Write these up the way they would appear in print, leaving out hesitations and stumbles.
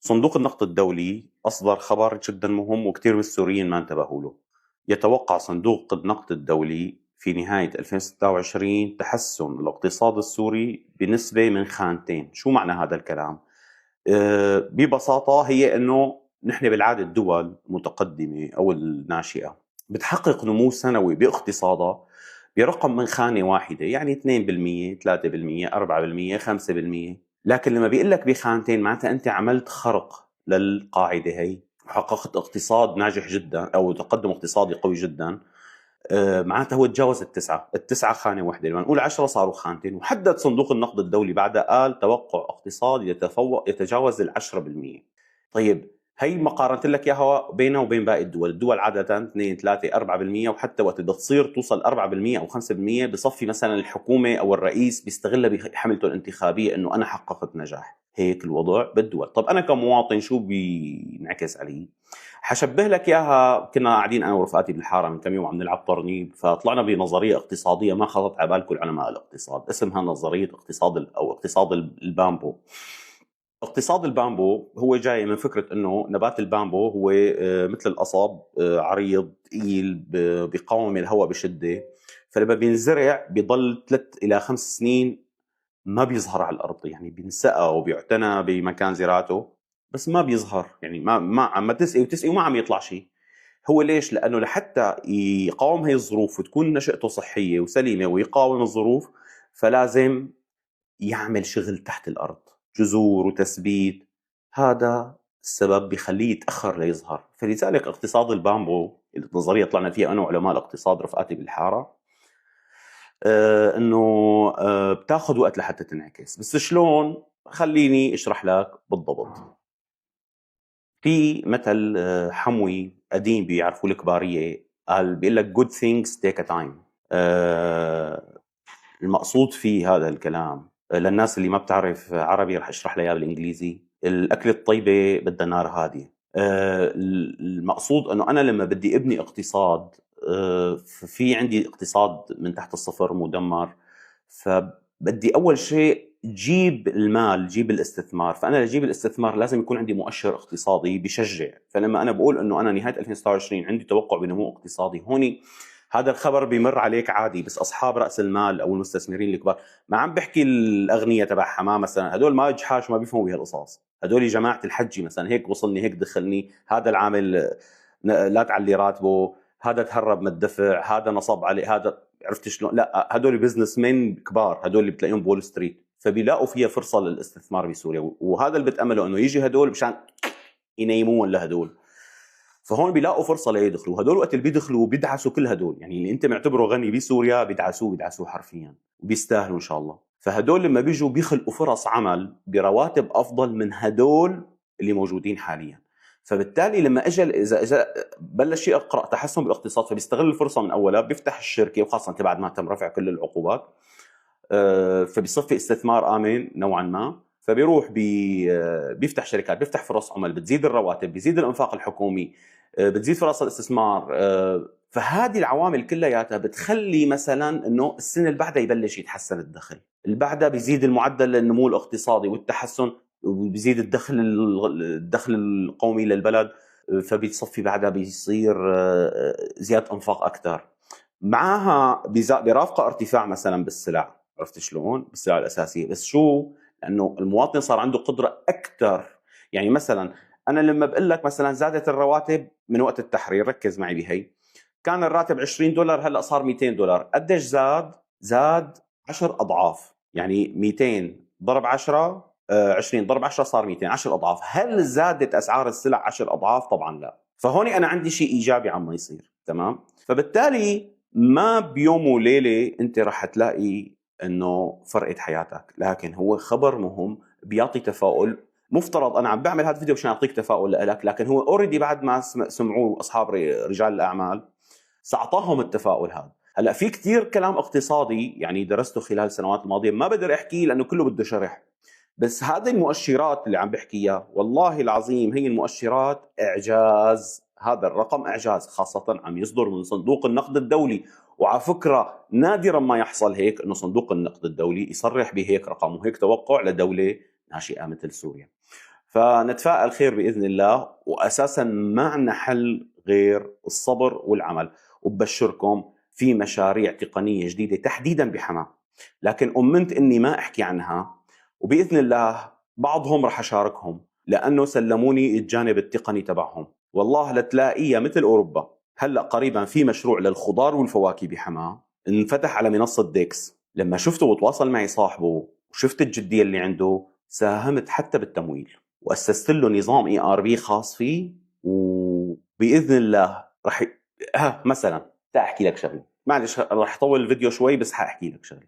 صندوق النقد الدولي أصدر خبر جدا مهم وكثير من السوريين ما انتبهوا له. يتوقع صندوق النقد الدولي في نهاية 2026 تحسن الاقتصاد السوري بنسبة من خانتين. شو معنى هذا الكلام؟ ببساطة هي أنه نحن بالعادة الدول المتقدمة أو الناشئة بتحقق نمو سنوي باقتصادها برقم من خانة واحدة، يعني 2%، 3%، 4%، 5%. لكن لما بيقول لك بخانتين معناتها أنت عملت خرق للقاعدة هي وحققت اقتصاد ناجح جدا أو تقدم اقتصادي قوي جدا. معناتها هو تجاوز التسعة خانة واحدة، لما نقول 10 صاروا خانتين. وحدد صندوق النقد الدولي بعدها قال توقع اقتصاد يتجاوز 10%. طيب هي ما قارنت لك اياها بينه وبين باقي الدول عادة 2 3 4%، وحتى وقت بدها تصير توصل 4% او 5% بصفي مثلا الحكومة او الرئيس بيستغلها بحملته الانتخابية انه انا حققت نجاح. هيك الوضع بالدول. طب انا كمواطن شو بينعكس علي؟ حشبه لك اياها. كنا قاعدين انا ورفقاتي بالحاره من كم يوم عم نلعب طرنيب، فطلعنا بنظريه اقتصاديه ما خطرت على بال كل علماء الاقتصاد، اسمها نظريه اقتصاد البامبو. اقتصاد البامبو هو جاي من فكره انه نبات البامبو هو مثل القصب، عريض ثقيل بيقاوم الهواء بشده، فلما بينزرع بيضل 3 إلى 5 سنين ما بيظهر على الارض، يعني بينسقى وبيعتنى بمكان زراعته بس ما بيظهر، يعني ما عم تسقي وتسقي وما عم يطلع شيء. هو ليش؟ لانه لحتى يقاوم هي الظروف وتكون نشأته صحيه وسليمه ويقاوم الظروف فلازم يعمل شغل تحت الارض، جذور وتثبيت. هذا السبب بيخليه يتاخر ليظهر. فلذلك اقتصاد البامبو النظريه طلعنا فيها انا وعلماء الاقتصاد رفقاتي بالحاره، انه بتاخذ وقت لحتى تنعكس. بس شلون؟ خليني اشرح لك بالضبط. في مثل حموي قديم بيعرفوه الكباريه، قال بيقول لك good things take a time. المقصود في هذا الكلام للناس اللي ما بتعرف عربي رح اشرح لها اياه بالانجليزي. الاكل الطيبه بدها نار هاديه. المقصود انه انا لما بدي ابني اقتصاد، في عندي اقتصاد من تحت الصفر مدمر، فبدي اول شيء جيب المال، جيب الاستثمار. فانا لجيب الاستثمار لازم يكون عندي مؤشر اقتصادي بشجع. فلما انا بقول انه انا نهايه 2026 عندي توقع بنمو اقتصادي، هوني هذا الخبر بيمر عليك عادي، بس اصحاب راس المال او المستثمرين الكبار، ما عم بحكي الاغنياء تبع حماه مثلا، هدول ما جحاش ما بيفهموا بهالقصص. هدول جماعه الحجي مثلا، هيك وصلني، هيك دخلني، هذا العامل لا تعلي راتبه، هذا تهرب من الدفع، هذا نصب عليه، هذا عرفت شلون؟ لا، هدول بزنس مان كبار، هدول اللي بتلاقيهم بول ستريت، فبيلاقوا فيها فرصه للاستثمار بسوريا. وهذا اللي بتامله انه يجي هدول مشان ينيمون لهدول، فهون بيلاقوا فرصه ليدخلوا. هدول وقت اللي بيدخلوا بيدعسوا كل هدول، يعني اللي انت معتبره غني بسوريا بيدعسوه حرفيا وبيستاهلوا ان شاء الله. فهدول لما بيجوا بيخلقوا فرص عمل برواتب افضل من هدول اللي موجودين حاليا. فبالتالي لما اذا بلش يقرا تحسن بالاقتصاد فبيستغل الفرصه من اولها، بيفتح الشركه، وخاصه بعد ما تم رفع كل العقوبات، فبيصفي استثمار آمن نوعا ما، فبيروح بيفتح شركات، بيفتح فرص عمل، بتزيد الرواتب، بيزيد الانفاق الحكومي، بتزيد فرص الاستثمار. فهذه العوامل كلياتها بتخلي مثلا انه السنه اللي بعدها يبلش يتحسن الدخل، اللي بعدها بيزيد المعدل النمو الاقتصادي والتحسن، وبيزيد الدخل القومي للبلد، فبيتصفي بعدها بيصير زياده انفاق اكثر. معها برافقه ارتفاع مثلا بالسلع، عرفت شلون؟ بالسلع الاساسيه. بس شو؟ لانه المواطن صار عنده قدره اكثر. يعني مثلا انا لما بقول لك مثلا زادت الرواتب من وقت التحرير، ركز معي بهي، كان الراتب $20 هلا صار $200. قديش زاد؟ زاد 10 اضعاف. يعني 200 ضرب 10 20 ضرب 10 صار 200، 10 اضعاف. هل زادت اسعار السلع 10 اضعاف؟ طبعا لا. فهون انا عندي شيء ايجابي عم يصير، تمام؟ فبالتالي ما بيوم وليله انت رح تلاقي انه فرقت حياتك، لكن هو خبر مهم بيعطي تفاؤل. مفترض انا عم بعمل هذا الفيديو عشان اعطيك تفاؤل لك، لكن هو اوريدي بعد ما سمعوه اصحاب رجال الاعمال ساعطاهم التفاؤل هذا. هلا في كثير كلام اقتصادي يعني درسته خلال السنوات الماضيه ما بقدر احكيه لانه كله بده شرح، بس هذه المؤشرات اللي عم بحكي اياها والله العظيم هي المؤشرات اعجاز. هذا الرقم اعجاز، خاصه عم يصدر من صندوق النقد الدولي. وعلى فكره نادرا ما يحصل هيك انه صندوق النقد الدولي يصرح بهيك رقم وهيك توقع لدوله ناشئه مثل سوريا. فنتفائل خير باذن الله، واساسا ما عندنا حل غير الصبر والعمل. وببشركم في مشاريع تقنيه جديده تحديدا بحماه، لكن امنت اني ما احكي عنها، وباذن الله بعضهم رح اشاركهم لانه سلموني الجانب التقني تبعهم. والله لتلاقيها مثل اوروبا. هلا قريبا في مشروع للخضار والفواكه بحماه انفتح على منصه ديكس. لما شفته وتواصل معي صاحبه وشفت الجديه اللي عنده، ساهمت حتى بالتمويل واسست له نظام اي ار بي خاص فيه. وباذن الله رح مثلا احكي لك شغله، معلش رح اطول الفيديو شوي بس حاحكي لك شغله.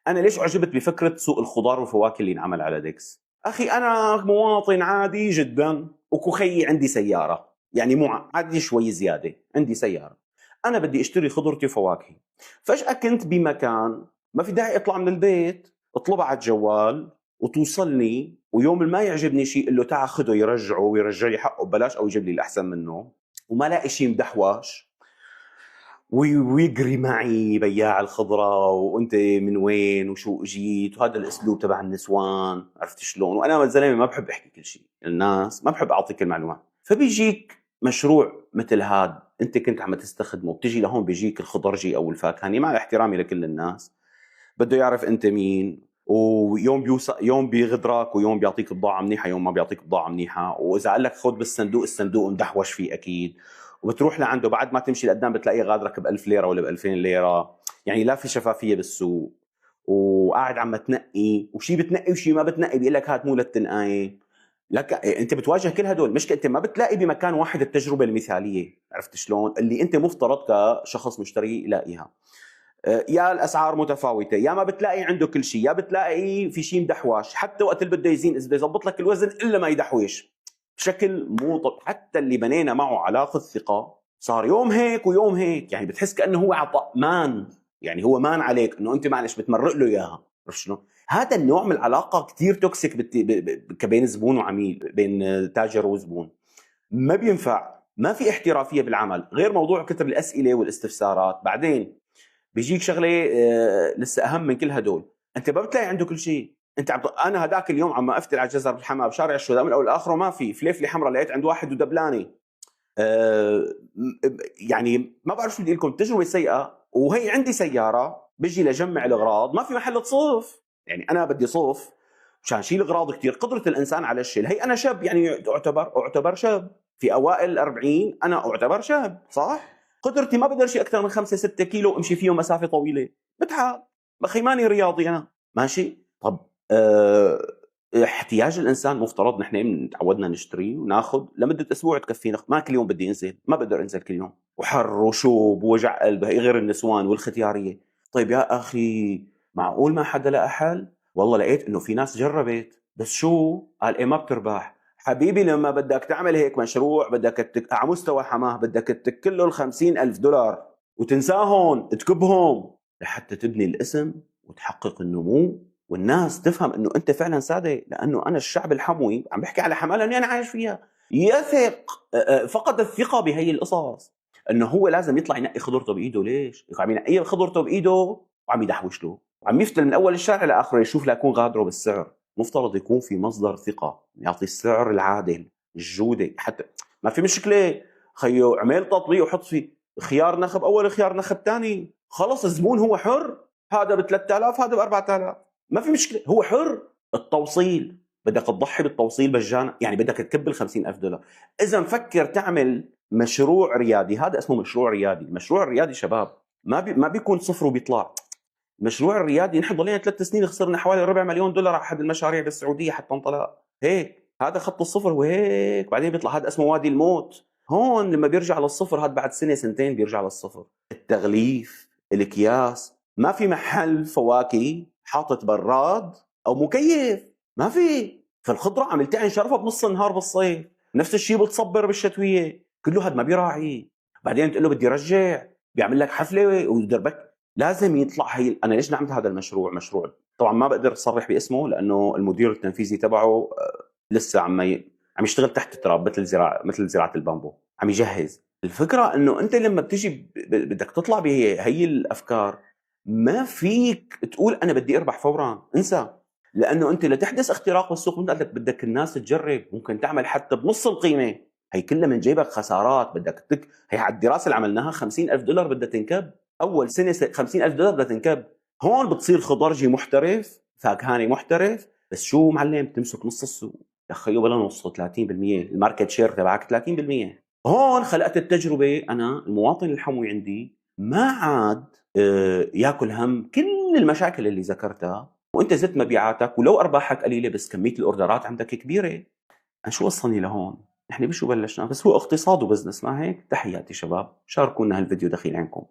انا ليش عجبت بفكره سوق الخضار والفواكه اللي انعمل على ديكس؟ اخي انا مواطن عادي جدا، وكخي عندي سياره، يعني مو عادي شوي زياده، عندي سياره. انا بدي اشتري خضرتي وفواكهي. فجاه كنت بمكان ما في داعي اطلع من البيت، اطلبها على الجوال وتوصلني، ويوم ما يعجبني شيء قل له تعال خده يرجعه ويرجع لي حقه ببلاش او يجيب لي الاحسن منه، وما لاقي شيء مدحوش ويجري معي بياع الخضرة وانت من وين وشو اجيت، وهذا الاسلوب تبع النسوان، عرفت شلون؟ وانا زلمه ما بحب احكي كل شيء، الناس ما بحب اعطيك المعلومات. فبيجيك مشروع مثل هذا انت كنت عم تستخدمه، بتجي لهون بيجيك الخضرجي او الفاكهاني، مع احترامي لكل الناس، بده يعرف انت مين، ويوم يوم بيغدرك، ويوم بيعطيك بضاعه منيحه، يوم ما بيعطيك بضاعه منيحه، واذا قال لك خذ بالصندوق، الصندوق مدحوش فيه اكيد. وبتروح لعنده بعد ما تمشي لقدام بتلاقيه غادرك ب1000 ليره ولا ب2000 ليره. يعني لا في شفافيه بالسوق، وقاعد عم تنقي، وشي بتنقي وشي ما بتنقي، بيقول لك هات مو للتنقايه. لك انت بتواجه كل هدول، مش انت ما بتلاقي بمكان واحد التجربه المثاليه، عرفت شلون؟ اللي انت مفترض كشخص مشتري يلاقيها. يا الاسعار متفاوته، يا ما بتلاقي عنده كل شيء، يا بتلاقي في شيء مدحواش، حتى وقت اللي بده يزين اذا بده يظبط لك الوزن الا ما يدحوش بشكل مو حتى اللي بنينا معه علاقه ثقه صار يوم هيك ويوم هيك، يعني بتحس كانه هو عطاء مان، يعني هو مان عليك انه انت معلش بتمرق له اياها، عرفت شلون؟ هذا النوع من العلاقه كثير توكسيك كبين زبون وعميل، بين تاجر وزبون، ما بينفع. ما في احترافيه بالعمل، غير موضوع كتب الاسئله والاستفسارات. بعدين بيجيك شغله لسه اهم من كل هدول، انت ما بتلاقي عنده كل شيء. انت انا هداك اليوم عم افتل على جزر الحماه بشارع الشهداء من الاول لاخره، ما في فليفله حمراء لقيت عند واحد ودبلاني. أه يعني ما بعرف شو بدي لكم، تجربه سيئه. وهي عندي سياره بيجي لجمع الاغراض، ما في محل تصف، يعني انا بدي صف مشان شيل اغراض كثير. قدره الانسان على الشيل، هي انا شاب يعني اعتبر شاب في اوائل الأربعين، انا اعتبر شاب صح. قدرتي ما بقدر شيء اكثر من 5-6 كيلو امشي فيه مسافه طويله، بتعب بخي، ماني رياضي انا ماشي. طب احتياج الانسان مفترض نحن تعودنا نشتري وناخذ لمده اسبوع تكفينا، ما كل يوم بدي انزل، ما بقدر انزل كل يوم، وحر وشوب ووجع قلب، هي غير النسوان والختياريه. طيب يا اخي معقول ما حدا لقى حل؟ والله لقيت انه في ناس جربت، بس شو قال ايه، ما بتربح حبيبي. لما بدك تعمل هيك مشروع بدك على مستوى حماه بدك تكله $50,000 وتنساهم تكبهم لحتى تبني الاسم وتحقق النمو، والناس تفهم انه انت فعلا صادق. لانه انا الشعب الحموي عم بحكي على حماه لاني انا عايش فيها، يثق، فقد الثقه بهي القصص، انه هو لازم يطلع ينقي خضرته بايده. ليش؟ عم ينقي خضرته بايده وعم يدحوش له وعم يفتل من اول الشارع لاخره، يشوف لا يكون غادره بالسعر. مفترض يكون في مصدر ثقه يعطي السعر العادل، الجوده، حتى ما في مشكله خيو عمل تطبيق وحط فيه خيار نخب اول خيار نخب ثاني، خلص الزبون هو حر، هذا ب 3000 هذا ب 4000، ما في مشكله، هو حر. التوصيل بدك تضحي بالتوصيل مجانا، يعني بدك تكب $50,000. اذا مفكر تعمل مشروع ريادي، هذا اسمه مشروع ريادي. المشروع الريادي شباب ما بيكون صفر وبيطلع. المشروع الريادي نحن ضلينا 3 سنين خسرنا حوالي $250,000 على احد المشاريع بالسعوديه حتى انطلق هيك، هذا خط الصفر وهيك بعدين بيطلع، هذا اسمه وادي الموت. هون لما بيرجع للصفر، هذا بعد سنه سنتين بيرجع للصفر. التغليف، الاكياس، ما في محل فواكه حاطط براد او مكيف، ما في. فالخضره عم يلتعن شرفها بنص النهار بالصيف، نفس الشيء بتصبر بالشتويه، كله هذا ما بيراعي. بعدين تقول له بدي رجع، بيعمل لك حفله ودربك. لازم يطلع هي. انا ليش نعمل هذا المشروع؟ مشروع طبعا ما بقدر اصرح باسمه لانه المدير التنفيذي تبعه لسه عم يشتغل تحت التراب، مثل زراعه البامبو، عم يجهز. الفكره انه انت لما بتيجي بدك تطلع بهي الافكار، ما فيك تقول انا بدي اربح فورا، انسى. لانه انت لتحدث اختراق بالسوق بدك الناس تجرب، ممكن تعمل حتى بنص القيمه، هي كلها من جيبك خسارات. بدك هي على الدراسه اللي عملناها $50,000 بدها تنكب، اول سنه $50,000 بدها تنكب. هون بتصير خضرجي محترف، فاكهاني محترف، بس شو معلم، تمسك نص السوق. دخيو بلا نص 30%، الماركت شير تبعك 30%. هون خلقت التجربه، انا المواطن الحموي عندي ما عاد ياكل هم كل المشاكل اللي ذكرتها، وانت زدت مبيعاتك ولو ارباحك قليله بس كميه الاوردرات عندك كبيره. انا شو وصلني لهون؟ نحن بشو بلشنا؟ بس هو اقتصاد وبزنس، ما هيك؟ تحياتي شباب، شاركونا هالفيديو دخيل عينكم.